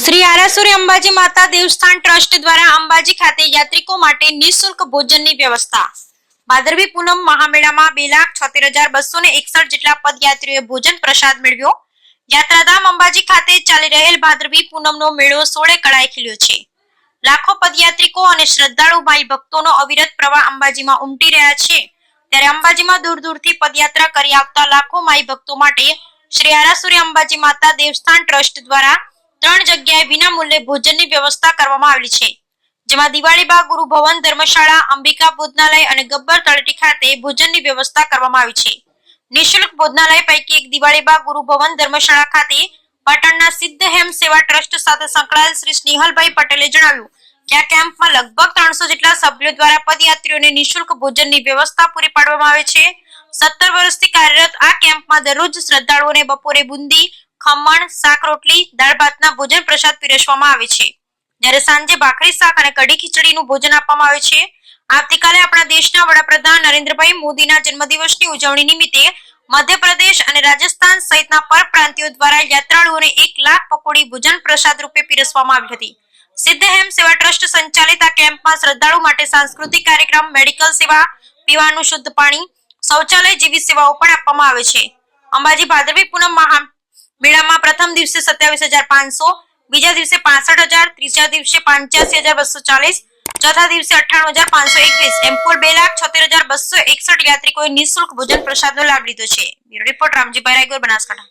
શ્રી આરાસુરી અંબાજી માતા દેવસ્થાન ટ્રસ્ટ દ્વારા અંબાજી ખાતે યાત્રિકો માટે નિઃશુલ્ક ભોજનની વ્યવસ્થા। ભાદરવી પૂનમ મહામેળામાં 2,76,261 જેટલા પદયાત્રીઓએ ભોજન પ્રસાદ મેળવ્યો। યાત્રાધામ અંબાજી ખાતે ચાલી રહેલ ભાદરવી પૂનમનો મેળો 16 કળાએ ખીલ્યો છે। લાખો પદયાત્રિકો અને શ્રદ્ધાળુ ભાઈ ભક્તોનો અવિરત પ્રવાહ અંબાજીમાં ઉમટી રહ્યા છે। ત્યારે અંબાજીમાં દૂર દૂરથી પદયાત્રા કરી આવતા લાખો માઈ ભક્તો માટે શ્રી આરાસુરી અંબાજી માતા દેવસ્થાન ટ્રસ્ટ દ્વારા 3 જગ્યાએ વિના મૂલ્યે ભોજનની વ્યવસ્થા કરવામાં આવેલી છે, જેમાં દિવાળીબાગ ગુરુ ભવન ધર્મશાળા, અંબિકા ભોજનાલય અને ગબ્બર તળેટી ખાતે ભોજનની વ્યવસ્થા કરવામાં આવી છે। નિઃશુલ્ક ભોજનાલય પૈકી એક દિવાળીબાગ ગુરુ ભવન ધર્મશાળા ખાતે પાટણના સિદ્ધ હેમ સેવા ટ્રસ્ટ સાથે સંકળાયેલ શ્રી સ્નેહલભાઈ પટેલે જણાવ્યું કે આ કેમ્પમાં લગભગ 300 જેટલા સભ્યો દ્વારા પદયાત્રીઓને નિઃશુલ્ક ભોજનની વ્યવસ્થા પૂરી પાડવામાં આવે છે। 17 વર્ષથી કાર્યરત આ કેમ્પમાં દરરોજ શ્રદ્ધાળુઓને બપોરે બુંદી, ખમણ, શાક રોટલી, દાળ ભાતના ભોજન પ્રસાદ પીરસવામાં આવે છે, જ્યારે સાંજે ભાખરી શાક અને કઢી ખીચડીનું ભોજન આપવામાં આવે છે। આવતીકાલે આપણા દેશના વડાપ્રધાન નરેન્દ્રભાઈ મોદીના જન્મદિવસની ઉજવણી નિમિત્તે મધ્યપ્રદેશ અને રાજસ્થાન સહિતના પરપ્રાંતિયો દ્વારા યાત્રાળુઓને 1 લાખ પકોડી ભોજન પ્રસાદ રૂપે પીરસવામાં આવી હતી। સિદ્ધ હેમ સેવા ટ્રસ્ટ સંચાલિત આ કેમ્પમાં શ્રદ્ધાળુ માટે સાંસ્કૃતિક કાર્યક્રમ, મેડિકલ સેવા, પીવાનું શુદ્ધ પાણી, શૌચાલય જેવી સેવાઓ પણ આપવામાં આવે છે। અંબાજી ભાદરવી પૂનમ મેળામાં પ્રથમ દિવસે 27,500, બીજા દિવસે 65,000, ત્રીજા દિવસે 85,240, ચોથા દિવસે 98,521 એમ કુલ 2,76,261 યાત્રિકોએ નિઃશુલ્ક ભોજન પ્રસાદનો લાભ લીધો છે। Bureau report Ramjibhai Raigor, Banaskantha.